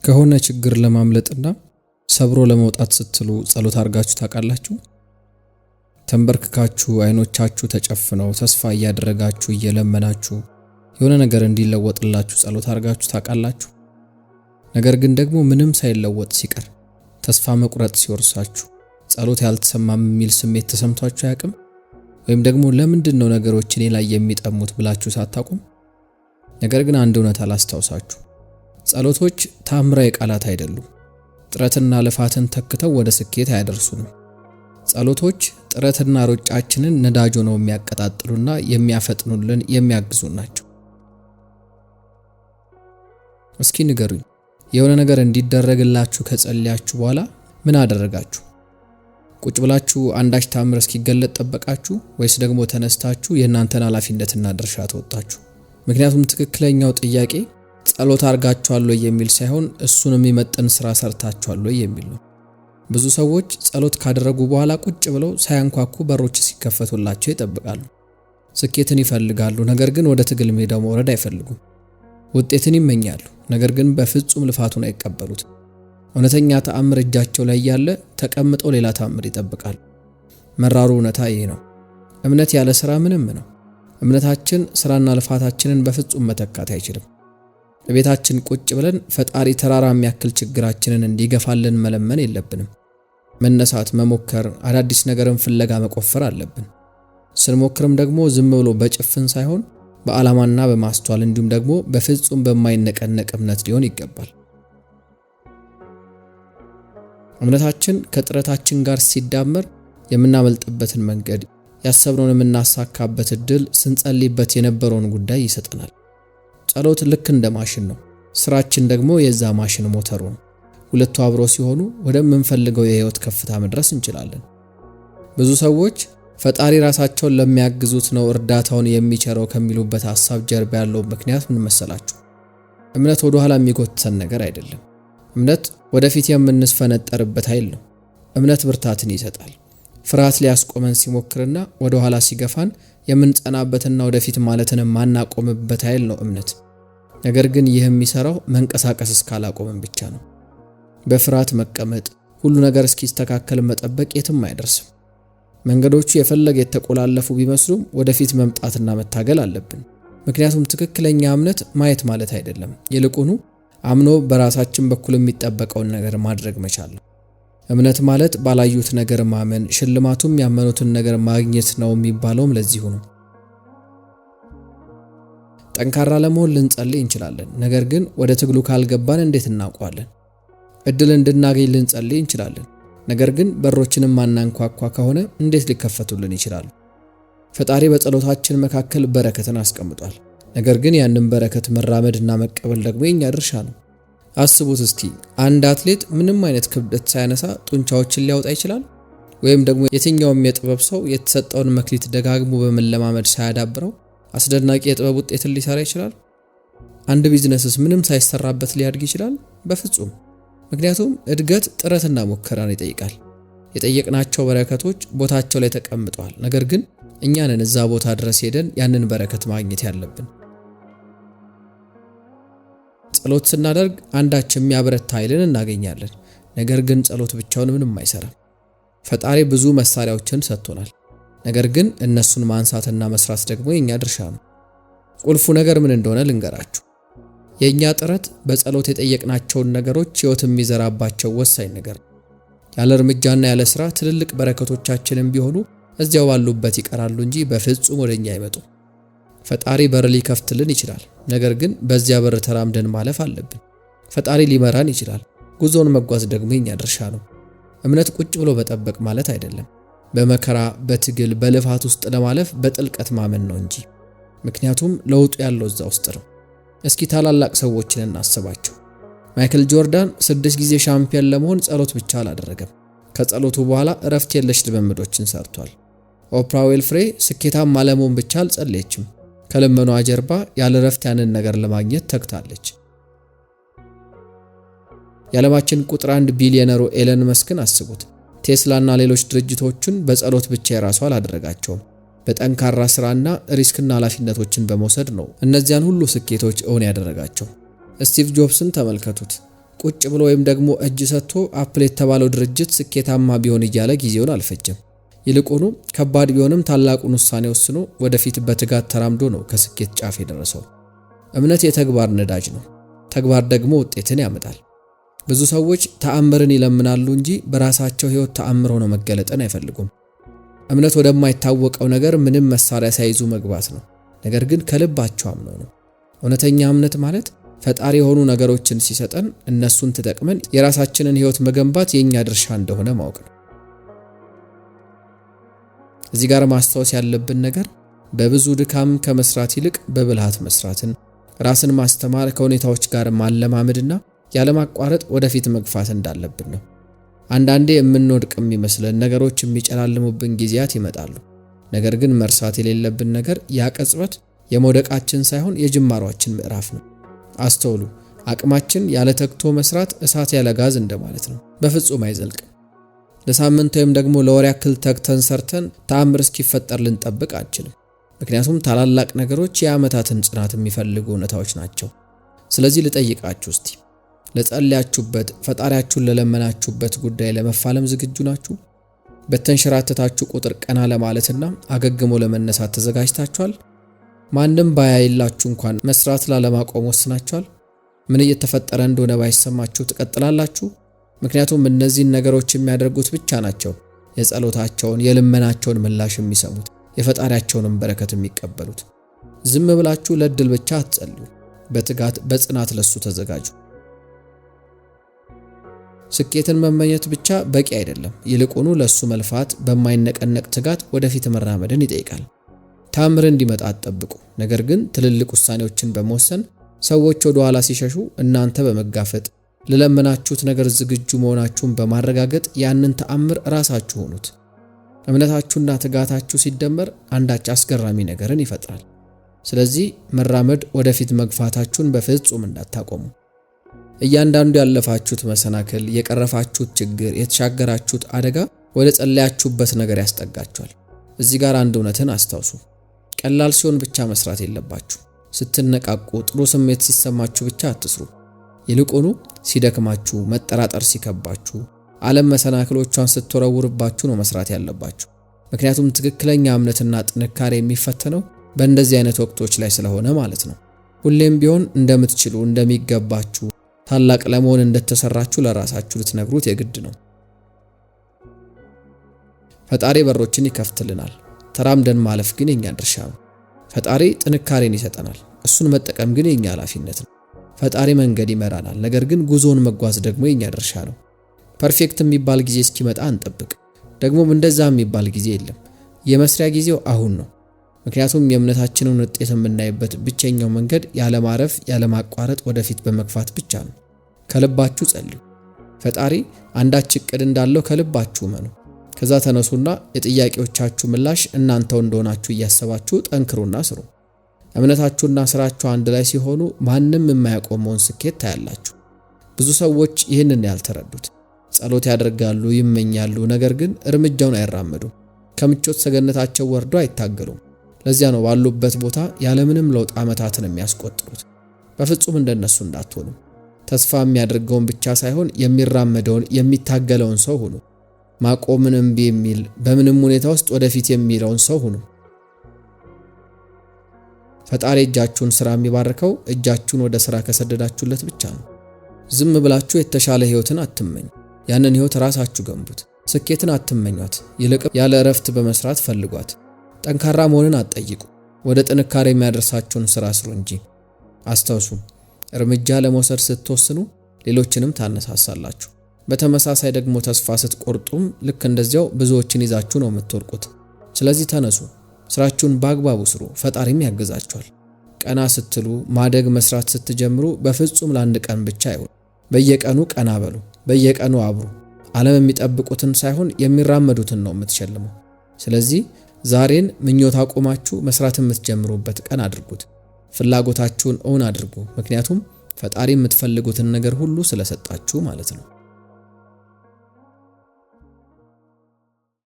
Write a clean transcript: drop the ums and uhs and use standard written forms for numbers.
ከሆነ ችግር ለማምለጥና ሰብሮ ለመውጣት ስትሉ ጸሎት አድርጋችሁ ታውቃላችሁ? ተንበርክካችሁ አይኖቻችሁ ተጨፍነው ተስፋ እያደረጋችሁ እየለመናችሁ የሆነ ነገር እንዲለወጥላችሁ ጸሎት አድርጋችሁ ታውቃላችሁ? ነገር ግን ደግሞ ምንም ሳይለወጥ ሲቀር ተስፋ መቁረጥ ሲወርሳችሁ ጸሎት ያልተሰማም የሚል ስሜት ተሰምቷችሁ አያውቅም? ወይም ደግሞ ለምንድነው ነገሮች እኔ ላይ የሚጠሙት ብላችሁ ሳታቁም? ነገር ግን አንድ እውነት አላስታውሳችሁ። ጸሎቶች ታምራዊ ቃላት አይደሉም። ጥረትና ልፋትን ተክተው ወደ ስኬት አያደርሱንም። ጸሎቶች ጥረትና ሩጫችንን ነዳጅ ሆነው የሚያቀጣጥሉና የሚያፈጥኑልን የሚያግዙን ናቸው። እስኪ ንገሩኝ፣ የሆነ ነገር እንዲደረግላችሁ ከጸለያችሁ በኋላ ምን አደረጋችሁ? ቁጭ ብላችሁ አንዳች ታምር እስኪገለጥ ጠበቃችሁ ወይስ ደግሞ ተነስታችሁ የእናንተን ኃላፊነትና ድርሻ ተወጣችሁ? ምክንያቱም ትክክለኛው ጥያቄ ጸሎት አድርጋችኋል ወይ የሚል ሳይሆን እሱን የሚመጥን ስራ ሰርታችኋል ወይ የሚል ነው። ብዙ ሰዎች ጸሎት ካደረጉ በኋላ ቁጭ ብለው ሳያንኳኩ በሮች ሲከፈቱላቸው ይጠብቃሉ። ስኬትን ይፈልጋሉ፣ ነገር ግን ወደ ትግል ሜዳው መውረድ አይፈልጉም። ውጤትን ይመኛሉ፣ ነገር ግን በፍጹም ልፋቱን አይቀበሉትም። እውነተኛ ተአምር እጃቸው ላይ ያለ ተቀምጠው ሌላ ተአምር ይጠብቃሉ። መራሩ እውነታ ይሄ ነው። እምነት ያለ ስራ ምንም ነው። እምነታችን ስራና ልፋታችንን በፍጹም መተካት አይችልም። በቤታችን ቁጭ ብለን ፈጣሪ ተራራ የሚያክል ችግራችንን እንዲገፋልን መለመን የለብንም። መነሳት፣ መሞከር፣ አዳዲስ ነገርን ፍለጋ መቆፈር አለብን። ስንሞክርም ደግሞ ዝም ብሎ በጭፍን ሳይሆን በዓላማና በማስተዋል እንዲሁም ደግሞ በፍጹም በማይነቀነቅ እምነት ሊሆን ይገባል። እምነታችን ከጥረታችን ጋር ሲዳመር የምናመልጥበትን መንገድ፣ ያሰብነውን የምናሳካበት እድል፣ ስንጸልይበት የነበረውን ጉዳይ ይሰጠናል። ጸሎት ልክ እንደ ማሽን ነው። ስራችን ደግሞ የዛ ማሽን ሞተሩ ነው። ሁለቱ አብሮ ሲሆኑ ወደምንፈልገው የህይወት ከፍታ መድረስ እንችላለን። ብዙ ሰዎች ፈጣሪ ራሳቸውን ለሚያግዙት ነው እርዳታውን የሚቸረው ከሚሉበት ሐሳብ ጀርባ ያለው ምክንያት ምን መሰላችሁ? እምነት ወደ ኋላ የሚጎትተን ነገር አይደለም። እምነት ወደፊት የምንስፈነጠርበት ኃይል ነው። እምነት ብርታትን ይሰጣል። ፍርሃት ሊያስቆመን ሲሞክርና ወደ ኋላ ሲገፋን የምንጸናበትና ወደፊት ማለትን ማናቆምበት ኃይል ነው እምነት። ነገር ግን ይህ የሚሰራው መንቀሳቀስ እስካላቆመን ብቻ ነው። በፍርሃት መቀመጥ፣ ሁሉ ነገር እስኪስተካከል መጠበቅ የትም አይደርስም። መንገዶቹ የፈለገ የተቆላለፉ ቢመስሉም ወደፊት መምጣትና መታገል አለብን። ምክንያቱም ትክክለኛ እምነት ማየት ማለት አይደለም፣ ይልቁኑ አምኖ በራሳችን በኩል የሚጠበቀውን ነገር ማድረግ መቻል ነው። እምነት ማለት ባላዩት ነገር ማመን፣ ሽልማቱም ያመኑትን ነገር ማግኘት ነው የሚባለውም ለዚሁ ነው። ጠንካራ ለመሆን ልንጸልይ እንችላለን፣ ነገር ግን ወደ ትግሉ ካልገባን እንዴት እናውቀዋለን? እድል እንድናገኝ ልንጸልይ እንችላለን፣ ነገር ግን በሮችንም ማናንኳኳ ከሆነ እንዴት ሊከፈቱልን ይችላሉ? ፈጣሪ በጸሎታችን መካከል በረከትን አስቀምጧል። ነገር ግን ያንን በረከት መራመድና መቀበል ደግሞ የኛ ድርሻ ነው። አስቡት እስቲ፣ አንድ አትሌት ምንም አይነት ክብደት ሳያነሳ ጡንቻዎችን ሊያወጣ ይችላል? ወይም ደግሞ የትኛውም የጥበብ ሰው የተሰጠውን መክሊት ደጋግሞ በመለማመድ ሳያዳብረው አስደናቂ የጥበብ ውጤትን ሊሰራ ይችላል? አንድ ቢዝነስስ ምንም ሳይሰራበት ሊያድግ ይችላል? በፍጹም። ምክንያቱም እድገት ጥረትና ሙከራን ይጠይቃል። የጠየቅናቸው በረከቶች ቦታቸው ላይ ተቀምጠዋል፣ ነገር ግን እኛ ነን እዛ ቦታ ድረስ ሄደን ያንን በረከት ማግኘት ያለብን። ጸሎት ስናደርግ አንዳች የሚያበረታ ኃይልን እናገኛለን። ነገር ግን ጸሎት ብቻውን ምንም አይሰራም። ፈጣሪ ብዙ መሳሪያዎችን ሰጥቶናል፣ ነገር ግን እነሱን ማንሳትና መስራት ደግሞ የኛ ድርሻ ነው። ቁልፉ ነገር ምን እንደሆነ ልንገራችሁ። የኛ ጥረት በጸሎት የጠየቅናቸውን ነገሮች ሕይወት የሚዘራባቸው ወሳኝ ነገር ነው። ያለ እርምጃና ያለ ስራ ትልልቅ በረከቶቻችንም ቢሆኑ እዚያው ባሉበት ይቀራሉ እንጂ በፍጹም ወደኛ አይመጡም። ፈጣሪ በር ሊከፍትልን ይችላል፣ ነገር ግን በዚያ በር ተራምደን ማለፍ አለብን። ፈጣሪ ሊመራን ይችላል፣ ጉዞን መጓዝ ደግሞ የኛ ድርሻ ነው። እምነት ቁጭ ብሎ መጠበቅ ማለት አይደለም። በመከራ በትግል በልፋት ውስጥ ለማለፍ በጥልቀት ማመን ነው እንጂ። ምክንያቱም ለውጡ ያለው እዛ ውስጥ ነው። እስኪ ታላላቅ ሰዎችን እናስባቸው። ማይክል ጆርዳን 6 ጊዜ ሻምፒዮን ለመሆን ጸሎት ብቻ አላደረገም። ከጸሎቱ በኋላ እረፍት የለሽ ልምምዶችን ሰርቷል። ኦፕራ ዊንፍሬ ስኬታማ ለመሆን ብቻ አልጸለየችም። ከልመኗ ጀርባ ያለ እረፍት ያንን ነገር ለማግኘት ተግታለች። የዓለማችን ቁጥር 1 ቢሊዮነሩ ኤለን መስክን አስቡት። ቴስላና ሌሎች ድርጅቶችን በጸሎት ብቻ የራሱ አላደረጋቸውም። በጠንካራ ስራና ሪስክና ኃላፊነቶችን በመውሰድ ነው እነዚያን ሁሉ ስኬቶች እውን ያደረጋቸው። ስቲቭ ጆብስን ተመልከቱት። ቁጭ ብሎ ወይም ደግሞ እጅ ሰጥቶ አፕል የተባለው ድርጅት ስኬታማ ቢሆን እያለ ጊዜውን አልፈጀም። ይልቁኑ ከባድ ቢሆንም ታላቁን ውሳኔ ወስኖ ወደፊት በትጋት ተራምዶ ነው ከስኬት ጫፍ የደረሰው። እምነት የተግባር ነዳጅ ነው። ተግባር ደግሞ ውጤትን ያመጣል። ብዙ ሰዎች ተአምርን ይለምናሉ እንጂ በራሳቸው ሕይወት ተአምር ሆኖ መገለጥን አይፈልጉም። እምነት ወደማይታወቀው ነገር ምንም መሳሪያ ሳይዙ መግባት ነው። ነገር ግን ከልባቸው አምነው ነው። እውነተኛ እምነት ማለት ፈጣሪ የሆኑ ነገሮችን ሲሰጠን እነሱን ተጠቅመን የራሳችንን ሕይወት መገንባት የኛ ድርሻ እንደሆነ ማወቅ ነው። እዚህ ጋር ማስታወስ ያለብን ነገር በብዙ ድካም ከመስራት ይልቅ በብልሃት መስራትን፣ ራስን ማስተማር፣ ከሁኔታዎች ጋር ማለማመድና ያለማቋረጥ ወደፊት መግፋት እንዳለብን ነው። አንዳንዴ የምንወድቅ የሚመስለን ነገሮች የሚጨላልሙብን ጊዜያት ይመጣሉ። ነገር ግን መርሳት የሌለብን ነገር ያ ቅጽበት የመውደቃችን ሳይሆን የጅማሯችን ምዕራፍ ነው። አስተውሉ፣ አቅማችን ያለ ተግቶ መስራት እሳት ያለ ጋዝ እንደማለት ነው። በፍጹም አይዘልቅም። ለሳምንት ወይም ደግሞ ለወር ያክል ተግተን ሰርተን ተአምር እስኪፈጠር ልንጠብቅ አንችልም። ምክንያቱም ታላላቅ ነገሮች የዓመታትን ጽናት የሚፈልጉ እውነታዎች ናቸው። ስለዚህ ልጠይቃችሁ እስቲ ለጸለያችሁበት፣ ፈጣሪያችሁን ለለመናችሁበት ጉዳይ ለመፋለም ዝግጁ ናችሁ? በተንሸራተታችሁ ቁጥር ቀና ለማለትና አገግሞ ለመነሳት ተዘጋጅታችኋል? ማንም ባያይላችሁ እንኳን መስራት ላለማቆም ወስናችኋል? ምን እየተፈጠረ እንደሆነ ባይሰማችሁ ትቀጥላላችሁ? ምክንያቱም እነዚህን ነገሮች የሚያደርጉት ብቻ ናቸው የጸሎታቸውን የልመናቸውን ምላሽ የሚሰሙት፣ የፈጣሪያቸውንም በረከት የሚቀበሉት። ዝም ብላችሁ ለድል ብቻ አትጸልዩ። በትጋት በጽናት ለሱ ተዘጋጁ። ስኬትን መመኘት ብቻ በቂ አይደለም። ይልቁኑ ለሱ መልፋት በማይነቀነቅ ትጋት ወደፊት መራመድን ይጠይቃል። ታምር እንዲመጣ አትጠብቁ። ነገር ግን ትልልቅ ውሳኔዎችን በመወሰን ሰዎች ወደ ኋላ ሲሸሹ እናንተ በመጋፈጥ ለለመናችሁት ነገር ዝግጁ መሆናችሁን በማረጋገጥ ያንን ተአምር ራሳችሁ ሆኑት። እምነታችሁና ትጋታችሁ ሲደመር አንዳች አስገራሚ ነገርን ይፈጥራል። ስለዚህ መራመድ፣ ወደፊት መግፋታችሁን በፍጹም እንዳታቆሙ። እያንዳንዱ ያለፋችሁት መሰናክል፣ የቀረፋችሁት ችግር፣ የተሻገራችሁት አደጋ ወደ ጸለያችሁበት ነገር ያስጠጋችኋል። እዚህ ጋር አንድ እውነትን አስታውሱ። ቀላል ሲሆን ብቻ መስራት የለባችሁ። ስትነቃቁ፣ ጥሩ ስሜት ሲሰማችሁ ብቻ አትስሩ። ይልቁኑ ሲደክማችሁ፣ መጠራጠር ሲከባችሁ፣ ዓለም መሰናክሎቿን ስትወረውርባችሁ ነው መስራት ያለባችሁ። ምክንያቱም ትክክለኛ እምነትና ጥንካሬ የሚፈተነው በእንደዚህ አይነት ወቅቶች ላይ ስለሆነ ማለት ነው። ሁሌም ቢሆን እንደምትችሉ፣ እንደሚገባችሁ፣ ታላቅ ለመሆን እንደተሰራችሁ ለራሳችሁ ልትነግሩት የግድ ነው። ፈጣሪ በሮችን ይከፍትልናል። ተራምደን ማለፍ ግን የኛ ድርሻ ነው። ፈጣሪ ጥንካሬን ይሰጠናል። እሱን መጠቀም ግን የኛ ኃላፊነት ነው። ፈጣሪ መንገድ ይመራናል። ነገር ግን ጉዞውን መጓዝ ደግሞ የኛ ድርሻ ነው። ፐርፌክት የሚባል ጊዜ እስኪመጣ አንጠብቅ። ደግሞም እንደዛ የሚባል ጊዜ የለም። የመስሪያ ጊዜው አሁን ነው። ምክንያቱም የእምነታችንን ውጤት የምናይበት ብቸኛው መንገድ ያለማረፍ፣ ያለማቋረጥ ወደፊት በመግፋት ብቻ ነው። ከልባችሁ ጸልዩ። ፈጣሪ አንዳች እቅድ እንዳለው ከልባችሁ መኑ። ከዛ ተነሱና የጥያቄዎቻችሁ ምላሽ እናንተው እንደሆናችሁ እያሰባችሁ ጠንክሩና ስሩ። እምነታችሁና ስራችሁ አንድ ላይ ሲሆኑ ማንም የማያቆመውን ስኬት ታያላችሁ። ብዙ ሰዎች ይህንን ያልተረዱት ጸሎት ያደርጋሉ፣ ይመኛሉ፣ ነገር ግን እርምጃውን አይራመዱም። ከምቾት ሰገነታቸው ወርዶ አይታገሉም። ለዚያ ነው ባሉበት ቦታ ያለምንም ለውጥ ዓመታትን የሚያስቆጥሩት። በፍጹም እንደነሱ እንዳትሆኑ። ተስፋ የሚያደርገውን ብቻ ሳይሆን የሚራመደውን የሚታገለውን ሰው ሁኑ። ማቆምን እምቢ የሚል በምንም ሁኔታ ውስጥ ወደፊት የሚለውን ሰው ሁኑ። ፈጣሪ እጃችሁን ስራ የሚባርከው እጃችሁን ወደ ስራ ከሰደዳችሁለት ብቻ ነው። ዝም ብላችሁ የተሻለ ህይወትን አትመኙ። ያንን ህይወት ራሳችሁ ገንቡት። ስኬትን አትመኟት፣ ይልቅ ያለ እረፍት በመስራት ፈልጓት። ጠንካራ መሆንን አትጠይቁ። ወደ ጥንካሬ የሚያደርሳችሁን ስራ ስሩ እንጂ። አስተውሱ፣ እርምጃ ለመውሰድ ስትወስኑ ሌሎችንም ታነሳሳላችሁ። በተመሳሳይ ደግሞ ተስፋ ስትቆርጡም ልክ እንደዚያው ብዙዎችን ይዛችሁ ነው የምትወርቁት። ስለዚህ ተነሱ፣ ስራችሁን በአግባቡ ስሩ፣ ፈጣሪም ያግዛችኋል። ቀና ስትሉ፣ ማደግ መስራት ስትጀምሩ በፍጹም ለአንድ ቀን ብቻ አይሆን። በየቀኑ ቀና በሉ፣ በየቀኑ አብሩ። ዓለም የሚጠብቁትን ሳይሆን የሚራመዱትን ነው የምትሸልመው። ስለዚህ ዛሬን ምኞት አቁማችሁ መስራት የምትጀምሩበት ቀን አድርጉት። ፍላጎታችሁን እውን አድርጉ። ምክንያቱም ፈጣሪ የምትፈልጉትን ነገር ሁሉ ስለሰጣችሁ ማለት ነው።